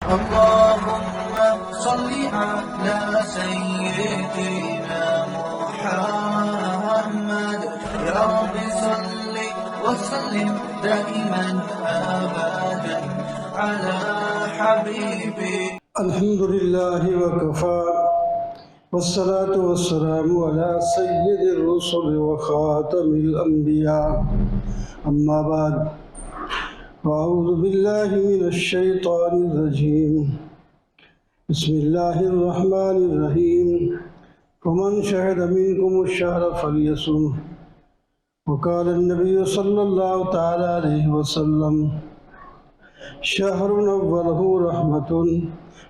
اللهم صل على سيدنا محمد يا رب صل وسلم دائما أبدا على حبيبي. الحمد لله وكفى والصلاة والسلام على سيد الرسل وخاتم الأنبياء أما بعد أعوذ بالله من الشيطان الرجيم بسم الله الرحمن الرحيم فمن شهد منكم الشهر فليصمه وقال النبي صلى الله تعالى عليه وسلم شهر أوله رحمة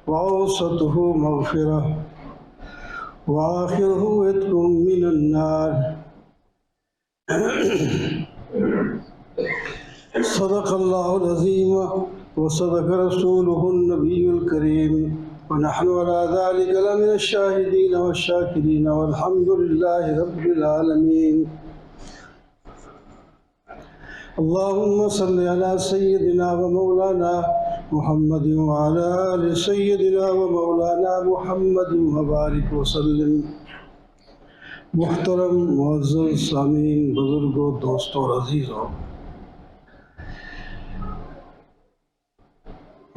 وأوسطه مغفرة وآخره عتق من النار. صدق الله العظيم وصدق رسوله النبي الكريم ونحن على ذلك لمن الشاهدين والشاكرين والحمد لله رب العالمين. اللهم صل على سيدنا ومولانا محمد وعلى آل سيدنا ومولانا محمد وبارك وسلم. محترم معزز سامعین، بزرگوں، دوستوں اور عزیزوں،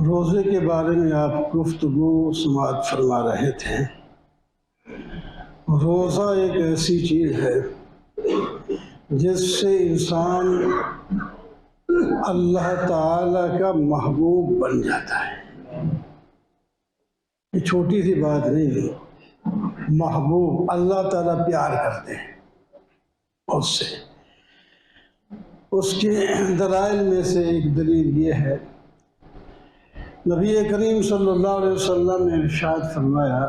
روزے کے بارے میں آپ گفتگو سماعت فرما رہے تھے. روزہ ایک ایسی چیز ہے جس سے انسان اللہ تعالیٰ کا محبوب بن جاتا ہے. یہ چھوٹی سی بات نہیں ہے. محبوب، اللہ تعالیٰ پیار کرتے ہیں اس سے. اس کے دلائل میں سے ایک دلیل یہ ہے، نبی کریم صلی اللہ علیہ وسلم نے ارشاد فرمایا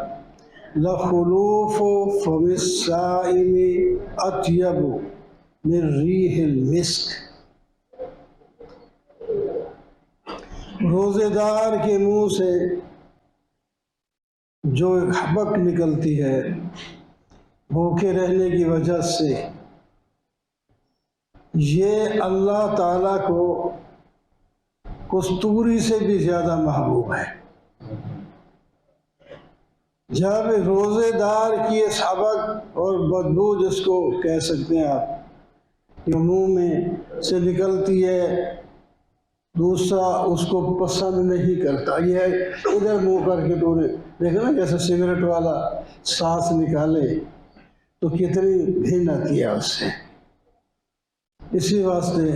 لَخُلُوفُ فَمِ الصَّائِمِ أَطْيَبُ مِن رِیحِ الْمِسْک. روزے دار کے منہ سے جو ایک حبک نکلتی ہے بھوکے رہنے کی وجہ سے، یہ اللہ تعالیٰ کو کستوری سے بھی زیادہ محبوب ہے. جب روزے دار کی اس حبک اور بدبو، جس کو کہہ سکتے ہیں آپ، کہ منہ میں سے نکلتی ہے، دوسرا اس کو پسند نہیں کرتا. یہ ادھر منہ کر کے تو نے دیکھا نا، جیسے سگریٹ والا سانس نکالے تو کتنی گھن آتی ہے اس سے. اسی واسطے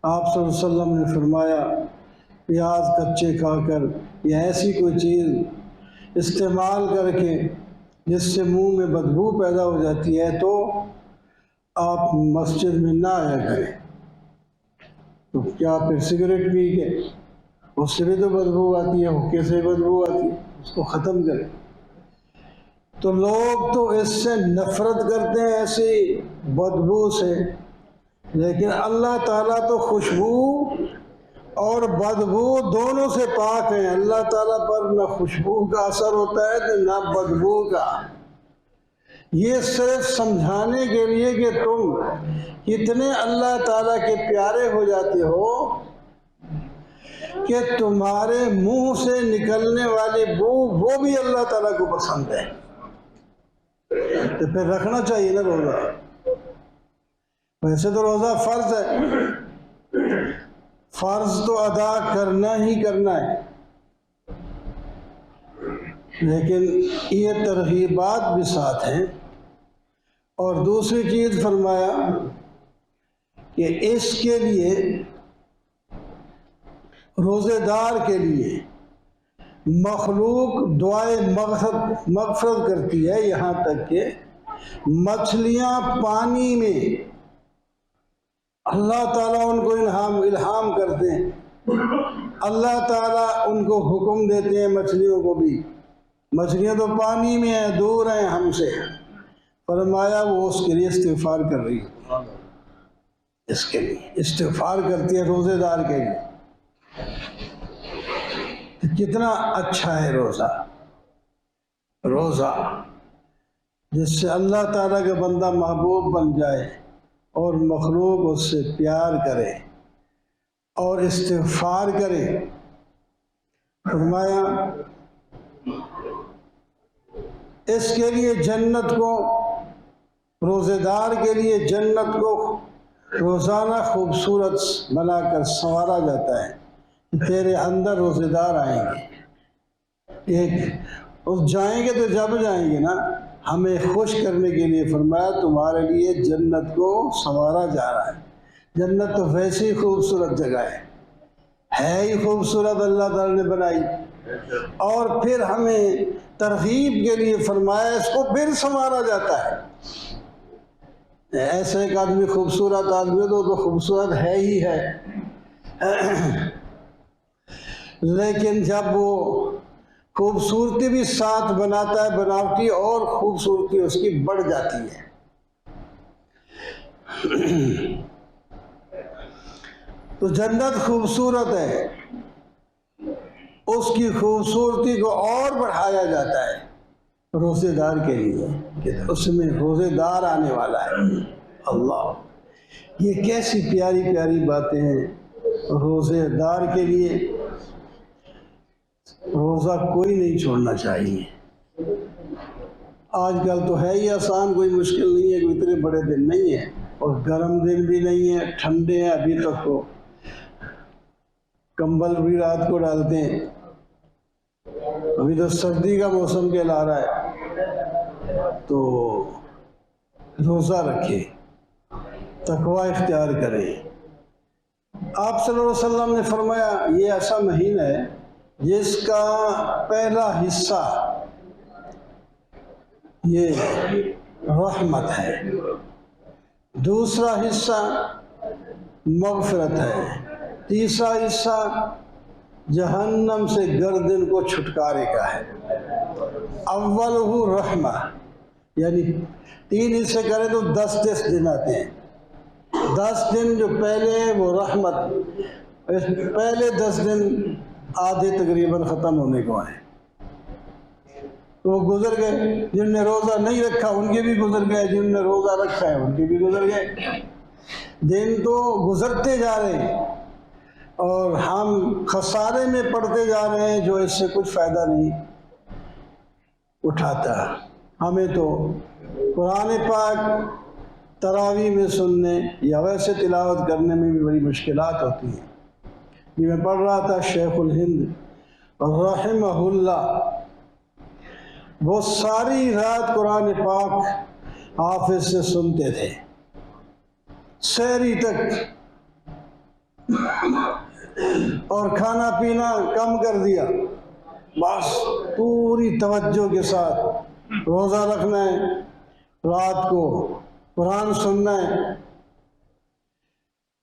آپ صلی اللہ علیہ وسلم نے فرمایا پیاز کچے کھا کر یا ایسی کوئی چیز استعمال کر کے جس سے منہ میں بدبو پیدا ہو جاتی ہے تو آپ مسجد میں نہ آیا کریں. تو کیا پھر سگریٹ پی کے اس سے بھی تو بدبو آتی ہے، حکے سے بدبو آتی ہے، اس کو ختم کریں. تو لوگ تو اس سے نفرت کرتے ہیں، ایسی بدبو سے، لیکن اللہ تعالیٰ تو خوشبو اور بدبو دونوں سے پاک ہیں. اللہ تعالیٰ پر نہ خوشبو کا اثر ہوتا ہے نہ بدبو کا. یہ صرف سمجھانے کے لیے کہ تم کتنے اللہ تعالیٰ کے پیارے ہو جاتے ہو کہ تمہارے منہ سے نکلنے والی بو وہ بھی اللہ تعالیٰ کو پسند ہے. تو پھر رکھنا چاہیے نا روزہ. ویسے تو روزہ فرض ہے، فرض تو ادا کرنا ہی کرنا ہے، لیکن یہ ترغیبات بھی ساتھ ہیں. اور دوسری چیز فرمایا کہ اس کے لیے، روزے دار کے لیے مخلوق دعائے مغفرت کرتی ہے، یہاں تک کہ مچھلیاں پانی میں اللہ تعالیٰ ان کو الہام کرتے ہیں. اللہ تعالیٰ ان کو حکم دیتے ہیں مچھلیوں کو بھی. مچھلیاں تو پانی میں ہیں، دور ہیں ہم سے. فرمایا وہ اس کے لیے استغفار کر رہی ہے، اس کے لیے استغفار کرتی ہے روزے دار کے لیے. کتنا اچھا ہے روزہ. روزہ جس سے اللہ تعالیٰ کا بندہ محبوب بن جائے اور مخلوق اس سے پیار کرے اور استغفار کرے. فرمایا اس کے لیے جنت کو، روزے دار کے لیے جنت کو روزانہ خوبصورت بنا کر سنوارا جاتا ہے کہ تیرے اندر روزے دار آئیں گے، اس جائیں گے تو جب جائیں گے نا، ہمیں خوش کرنے کے لیے فرمایا تمہارے لیے جنت کو سنوارا جا رہا ہے۔ جنت تو ویسی خوبصورت جگہ ہے ہی خوبصورت، اللہ تعالیٰ نے بنائی، اور پھر ہمیں ترغیب کے لیے فرمایا اس کو پھر سنوارا جاتا ہے۔ ایسے ایک آدمی خوبصورت آدمی تو خوبصورت ہے ہی ہے، لیکن جب وہ خوبصورتی بھی ساتھ بناتا ہے، بناوٹی اور خوبصورتی اس کی بڑھ جاتی ہے۔ تو جنت خوبصورت ہے، اس کی خوبصورتی کو اور بڑھایا جاتا ہے روزے دار کے لیے کہ اس میں روزے دار آنے والا ہے۔ اللہ، یہ کیسی پیاری پیاری باتیں ہیں روزے دار کے لیے۔ روزہ کوئی نہیں چھوڑنا چاہیے۔ آج کل تو ہے ہی آسان، کوئی مشکل نہیں ہے، کوئی اتنے بڑے دن نہیں ہے، اور گرم دن بھی نہیں ہے، ٹھنڈے ہیں ابھی تک تو کمبل بھی رات کو ڈالتے ہیں، ابھی تو سردی کا موسم کہلا رہا ہے، تو روزہ رکھے، تقوی اختیار کریں۔ آپ صلی اللہ علیہ وسلم نے فرمایا یہ ایسا مہینہ ہے جس کا پہلا حصہ یہ رحمت ہے، دوسرا حصہ مغفرت ہے، تیسرا حصہ جہنم سے گردن کو چھٹکارے کا ہے۔ اولہ رحمہ، یعنی 3 حصے کریں تو 10 دن آتے ہیں۔ 10 دن جو پہلے ہیں وہ رحمت، پہلے 10 دن آدھے تقریباً ختم ہونے کو ہیں، تو وہ گزر گئے۔ جن نے روزہ نہیں رکھا ان کے بھی گزر گئے، جن نے روزہ رکھا ہے ان کے بھی گزر گئے۔ دن تو گزرتے جا رہے ہیں اور ہم خسارے میں پڑتے جا رہے ہیں جو اس سے کچھ فائدہ نہیں اٹھاتا۔ ہمیں تو قرآن پاک تراویح میں سننے یا ویسے تلاوت کرنے میں بھی بڑی مشکلات ہوتی ہیں۔ یہ میں پڑھ رہا تھا شیخ الہند رحمہ اللہ، وہ ساری رات قرآن پاک حافظ سے سنتے تھے، سحری تک، اور کھانا پینا کم کر دیا، بس پوری توجہ کے ساتھ روزہ رکھنا ہے، رات کو قرآن سننا ہے۔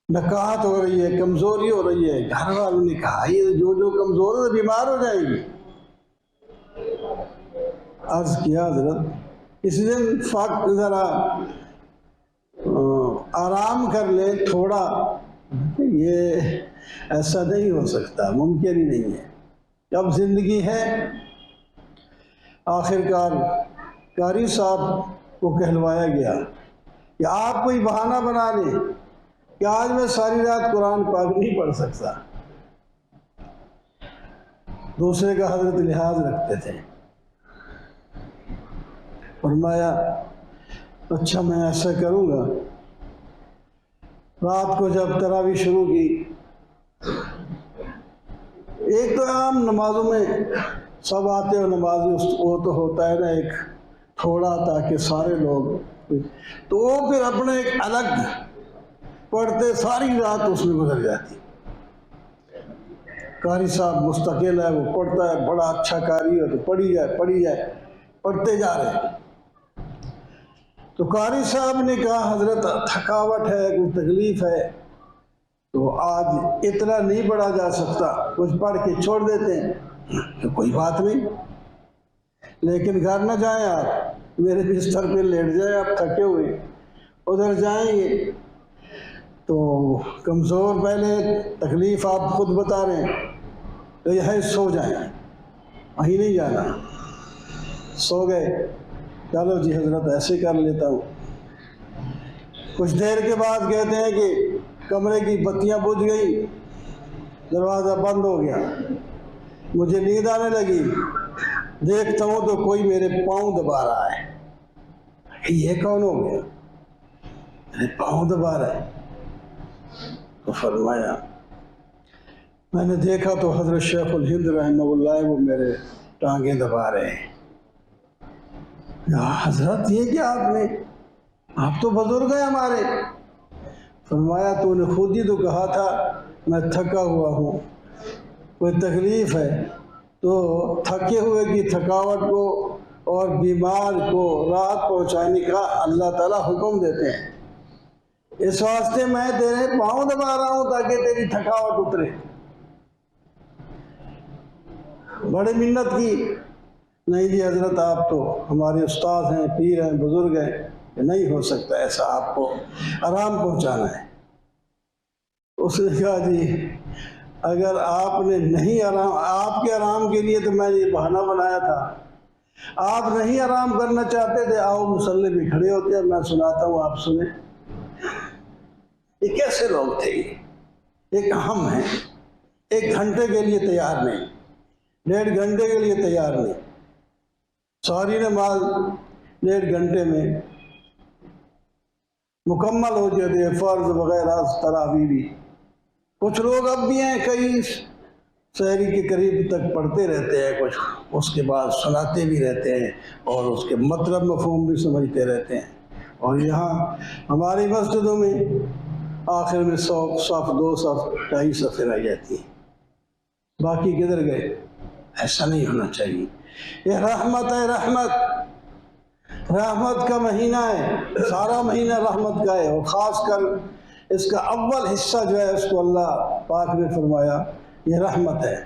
نکاہت ہو رہی ہے، کمزوری ہو رہی ہے، گھر والوں نے کہا یہ جو کمزور ہے بیمار ہو جائیں گی۔ عرض کیا حضرت اس دن ذرا آرام کر لیں تھوڑا، یہ ایسا نہیں ہو سکتا، ممکن ہی نہیں ہے۔ اب زندگی ہے۔ آخر کار قاری صاحب کو کہلوایا گیا کہ آپ کوئی بہانہ بنا لیں کہ آج میں ساری رات قرآن پاک نہیں پڑھ سکتا۔ دوسرے کا حضرت لحاظ رکھتے تھے، فرمایا اچھا میں ایسا کروں گا، رات کو جب تراویح شروع کی، ایک تو عام نمازوں میں سب آتے ہیں نمازی، وہ تو ہوتا ہے نا ایک تھوڑا تاکہ سارے لوگ، تو وہ پھر اپنے ایک الگ پڑھتے، ساری رات اس میں گزر جاتی۔ قاری صاحب مستقل ہے، وہ پڑھتا ہے، بڑا اچھا قاری ہے، تو پڑھی جائے پڑھتے جا رہے ہیں۔ تو قاری صاحب نے کہا حضرت تھکاوٹ ہے، کوئی تکلیف ہے، تو آج اتنا نہیں پڑھا جا سکتا، کچھ پڑھ کے چھوڑ دیتے ہیں۔ تو کوئی بات نہیں، لیکن گھر نہ جائیں آپ، میرے بستر پہ لیٹ جائیں، آپ تھکے ہوئے، ادھر جائیں گے تو کمزور، پہلے تکلیف آپ خود بتا رہے ہیں، تو یہاں سو جائیں، وہیں نہیں جانا۔ سو گئے، چلو جی حضرت ایسے کر لیتا ہوں۔ کچھ دیر کے بعد کہتے ہیں کہ کمرے کی بتیاں بجھ گئی، دروازہ بند ہو گیا، مجھے نیند آنے لگی، دیکھتا ہوں تو کوئی میرے پاؤں دبا رہا ہے. یہ کون ہو گیا؟ میرے پاؤں دبا رہا ہے. تو فرمایا، میں نے دیکھا تو حضرت شیخ الہند رحمہ اللہ وہ میرے ٹانگیں دبا رہے ہیں. یا حضرت یہ کیا آپ تو بزرگ ہیں ہمارے. فرمایا تو نے خود ہی تو کہا تھا میں تھکا ہوا ہوں، کوئی تکلیف ہے تو تھکے ہوئے کی تھکاوٹ کو اور بیمار کو راحت پہنچانے کا اللہ تعالیٰ حکم دیتے ہیں. اس واسطے میں تیرے پاؤں دبا رہا ہوں تاکہ تیری تھکاوٹ اترے. بڑے منت کی. نہیں جی حضرت آپ تو ہمارے استاد ہیں، پیر ہیں، بزرگ ہیں، نہیں ہو سکتا ایسا، آپ کو آرام پہنچانا ہے. اس نے کہا جی اگر آپ نے نہیں آپ کے آرام کے لیے تو میں نے یہ بہانہ بنایا تھا. آپ نہیں آرام کرنا چاہتے تھے، آؤ مصلی میں کھڑے ہوتے ہیں، میں سناتا ہوں آپ سنیں. یہ کیسے لوگ تھے؟ ایک ہم ہیں، 1 گھنٹے کے لیے تیار نہیں، 1.5 گھنٹے کے لیے تیار نہیں. ساری نماز 1.5 گھنٹے میں مکمل ہو جاتے ہیں، فرض وغیرہ تراویح بھی. کچھ لوگ اب بھی ہیں کئی سحری کے قریب تک پڑھتے رہتے ہیں، کچھ اس کے بعد سناتے بھی رہتے ہیں اور اس کے مطلب مفہوم بھی سمجھتے رہتے ہیں. اور یہاں ہماری مسجدوں میں آخر میں 100 صف 2 صف 2.5 صفیں رہ جاتی ہیں، باقی کدھر گئے؟ ایسا نہیں ہونا چاہیے. یہ رحمت ہے، رحمت کا مہینہ ہے، سارا مہینہ رحمت کا ہے. اور خاص کر اس کا اول حصہ جو ہے اس کو اللہ پاک نے فرمایا یہ رحمت ہے.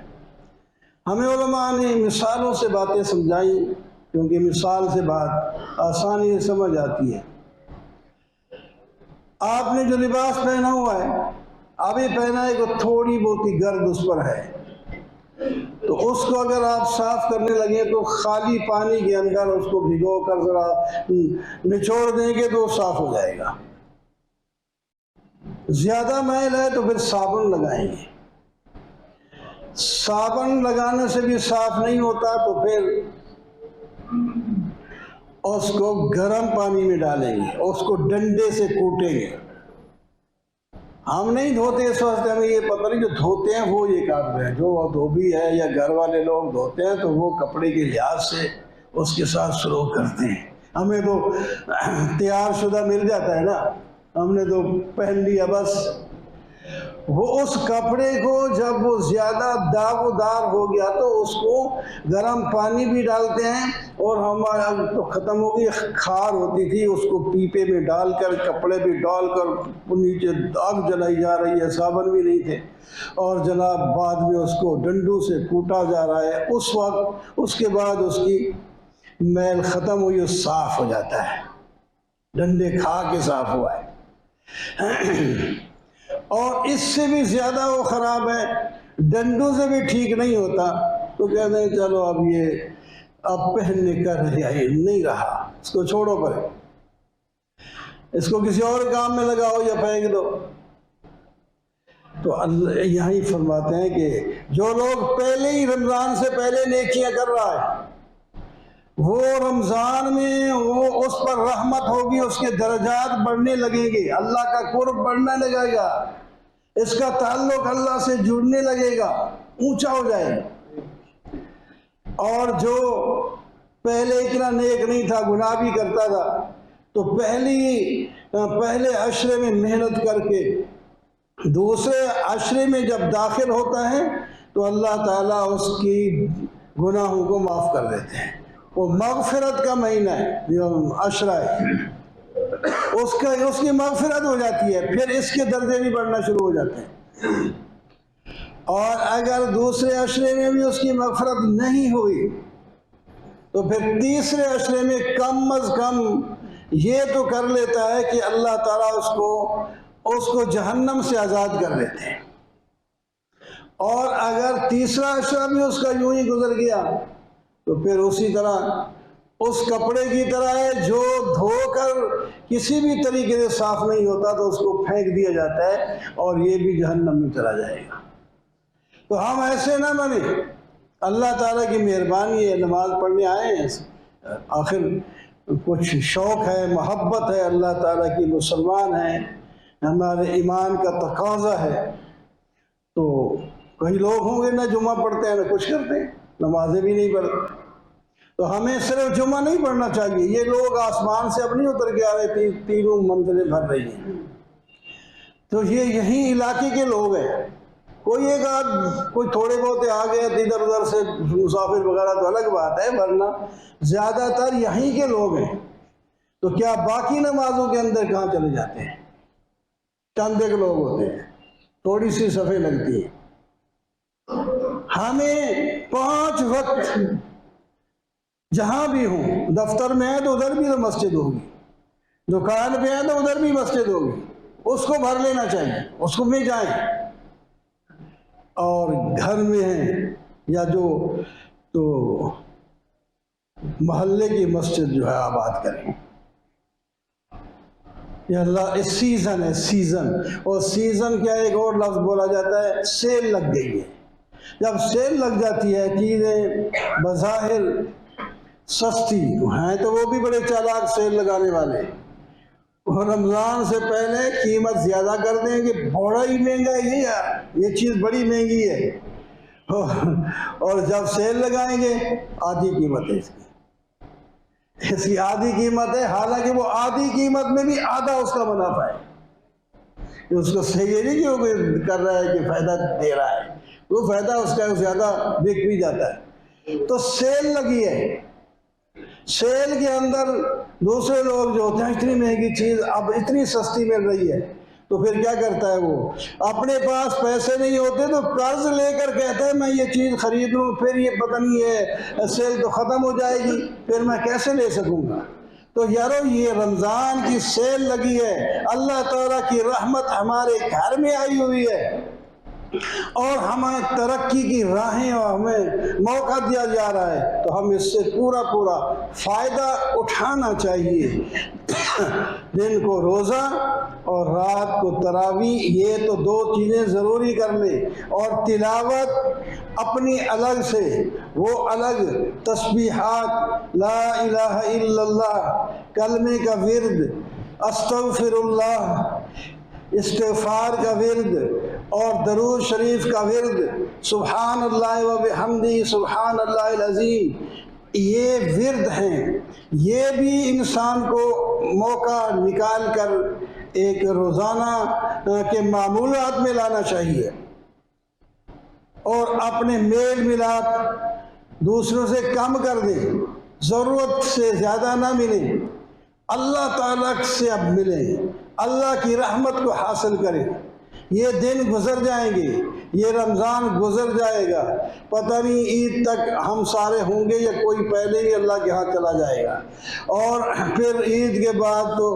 ہمیں علماء نے مثالوں سے باتیں سمجھائیں کیونکہ مثال سے بات آسانی سے سمجھ آتی ہے. آپ نے جو لباس پہنا ہوا ہے، ابھی پہنا ہے، کہ تھوڑی بہت گرد اس پر ہے، تو اس کو اگر آپ صاف کرنے لگیں تو خالی پانی کے اندر اس کو بھگو کر ذرا نچوڑ دیں گے تو صاف ہو جائے گا. زیادہ میل ہے تو پھر صابن لگائیں گے، صابن لگانے سے بھی صاف نہیں ہوتا تو پھر اس کو گرم پانی میں ڈالیں گے، اس کو ڈنڈے سے کوٹیں گے. ہم نہیں دھوتے اس واسطے ہمیں یہ پتہ نہیں، جو دھوتے ہیں وہ یہ کام رہے ہیں. جو دھوبی ہے یا گھر والے لوگ دھوتے ہیں تو وہ کپڑے کے لحاظ سے اس کے ساتھ سلوک کرتے ہیں. ہمیں تو تیار شدہ مل جاتا ہے نا، ہم نے تو پہن لیا بس. وہ اس کپڑے کو جب وہ زیادہ داغ و دار ہو گیا تو اس کو گرم پانی بھی ڈالتے ہیں، اور ہمارا تو ختم ہو گئی، کھار ہوتی تھی، اس کو پیپے میں ڈال کر کپڑے بھی ڈال کر نیچے آگ جلائی جا رہی ہے، صابن بھی نہیں تھے، اور جناب بعد میں اس کو ڈنڈوں سے کوٹا جا رہا ہے. اس وقت اس کے بعد اس کی میل ختم ہوئی، صاف ہو جاتا ہے، ڈنڈے کھا کے صاف ہوا ہے. اور اس سے بھی زیادہ وہ خراب ہے، ڈنڈوں سے بھی ٹھیک نہیں ہوتا تو کہتے ہیں چلو اب یہ اب پہننے کا نہیں رہا، اس کو چھوڑو، پر اس کو کسی اور کام میں لگاؤ یا پھینک دو. تو اللہ یہی فرماتے ہیں کہ جو لوگ پہلے ہی رمضان سے پہلے نیکیاں کر رہا ہے، وہ رمضان میں وہ اس پر رحمت ہوگی، اس کے درجات بڑھنے لگیں گے، اللہ کا قرب بڑھنے لگے گا، اس کا تعلق اللہ سے جڑنے لگے گا، اونچا ہو جائے گا. اور جو پہلے اتنا نیک نہیں تھا، گناہ بھی کرتا تھا، تو پہلے عشرے میں محنت کر کے دوسرے عشرے میں جب داخل ہوتا ہے تو اللہ تعالیٰ اس کی گناہوں کو معاف کر دیتے ہیں. وہ مغفرت کا مہینہ ہے جو عشرہ ہے، اس کی مغفرت ہو جاتی ہے، پھر اس کے درجے بھی بڑھنا شروع ہو جاتے ہیں. اور اگر دوسرے عشرے میں بھی اس کی مغفرت نہیں ہوئی تو پھر تیسرے عشرے میں کم از کم یہ تو کر لیتا ہے کہ اللہ تعالیٰ اس کو جہنم سے آزاد کر دیتے ہیں. اور اگر تیسرا عشرہ بھی اس کا یوں ہی گزر گیا تو پھر اسی طرح اس کپڑے کی طرح ہے جو دھو کر کسی بھی طریقے سے صاف نہیں ہوتا تو اس کو پھینک دیا جاتا ہے اور یہ بھی جہنم میں چلا جائے گا. تو ہم ایسے نہ بنیں اللہ تعالیٰ کی مہربانی ہے، نماز پڑھنے آئے ہیں، آخر کچھ شوق ہے، محبت ہے اللہ تعالیٰ کی، مسلمان ہیں، ہمارے ایمان کا تقاضا ہے۔ تو کئی لوگ ہوں گے نہ جمعہ پڑھتے ہیں نہ کچھ کرتے ہیں، نمازیں بھی نہیں پڑھتے۔ تو ہمیں صرف جمعہ نہیں پڑھنا چاہیے، یہ لوگ آسمان سے اب نہیں اتر کے آ رہے، تینوں منزلیں بھر رہی ہیں، تو یہ یہیں علاقے کے لوگ ہیں۔ کوئی ایک کوئی تھوڑے بہت آ گئے ادھر ادھر سے مسافر وغیرہ تو الگ بات ہے، ورنہ زیادہ تر یہیں کے لوگ ہیں۔ تو کیا باقی نمازوں کے اندر کہاں چلے جاتے ہیں؟ چند ایک لوگ ہوتے ہیں، تھوڑی سی صفیں لگتی ہیں۔ ہمیں 5 وقت جہاں بھی ہوں، دفتر میں ہے تو ادھر بھی تو مسجد ہوگی، دکان پہ ہے تو ادھر بھی مسجد ہوگی، اس کو بھر لینا چاہیے، اس کو میں جائیں، اور گھر میں ہیں یا جو تو محلے کی مسجد جو ہے آباد کریں۔ یہ اللہ اس سیزن ہے، سیزن، اور سیزن کیا ایک اور لفظ بولا جاتا ہے، سیل لگ گئی ہے۔ جب سیل لگ جاتی ہے، چیزیں بظاہر سستی ہیں تو وہ بھی بڑے چالاک سیل لگانے والے، اور رمضان سے پہلے قیمت زیادہ کر دیں گے، بڑا ہی مہنگا ہے یہ چیز بڑی مہنگی ہے، اور جب سیل لگائیں گے آدھی قیمت ہے اس کی آدھی قیمت ہے، حالانکہ وہ آدھی قیمت میں بھی آدھا اس کا منافع ہے۔ اس کو صحیح نہیں کہ وہ کر رہا ہے کہ فائدہ دے رہا ہے، وہ فائدہ اس کا زیادہ بک بھی جاتا ہے۔ تو سیل لگی ہے، سیل کے اندر دوسرے لوگ جو ہوتے ہیں اتنی مہنگی چیز اب اتنی سستی مل رہی ہے، تو پھر کیا کرتا ہے وہ، اپنے پاس پیسے نہیں ہوتے تو قرض لے کر کہتا ہے میں یہ چیز خرید لوں، پھر یہ پتہ نہیں ہے سیل تو ختم ہو جائے گی، پھر میں کیسے لے سکوں گا۔ تو یارو یہ رمضان کی سیل لگی ہے، اللہ تعالیٰ کی رحمت ہمارے گھر میں آئی ہوئی ہے، اور ہمیں ترقی کی راہیں اور ہمیں موقع دیا جا رہا ہے، تو ہم اس سے پورا فائدہ اٹھانا چاہیے۔ دن کو روزہ اور رات کو تراویح، یہ تو 2 چیزیں ضروری کر لیں، اور تلاوت اپنی الگ سے، وہ الگ تسبیحات، لا الہ الا اللہ، کلمے کا ورد، استغفر اللہ، استغفار کا ورد، اور درود شریف کا ورد، سبحان اللہ و بحمدہ سبحان اللہ العظیم، یہ ورد ہیں۔ یہ بھی انسان کو موقع نکال کر ایک روزانہ کے معمولات میں لانا چاہیے، اور اپنے میل ملاپ دوسروں سے کم کر دیں، ضرورت سے زیادہ نہ ملیں، اللہ تعالیٰ سے اب ملیں، اللہ کی رحمت کو حاصل کریں۔ یہ دن گزر جائیں گے، یہ رمضان گزر جائے گا، پتہ نہیں عید تک ہم سارے ہوں گے یا کوئی پہلے ہی اللہ کے ہاں چلا جائے گا، اور پھر عید کے بعد تو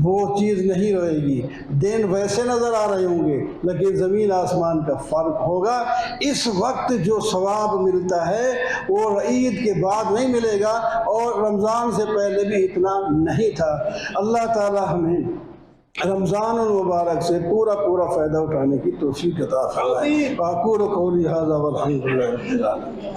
وہ چیز نہیں رہے گی۔ دن ویسے نظر آ رہے ہوں گے لیکن زمین آسمان کا فرق ہوگا۔ اس وقت جو ثواب ملتا ہے وہ عید کے بعد نہیں ملے گا، اور رمضان سے پہلے بھی اتنا نہیں تھا۔ اللہ تعالی ہمیں رمضان المبارک سے پورا فائدہ اٹھانے کی توفیق عطا فرمائے۔ اقول قولی ھذا والحمد للہ رب العالمین۔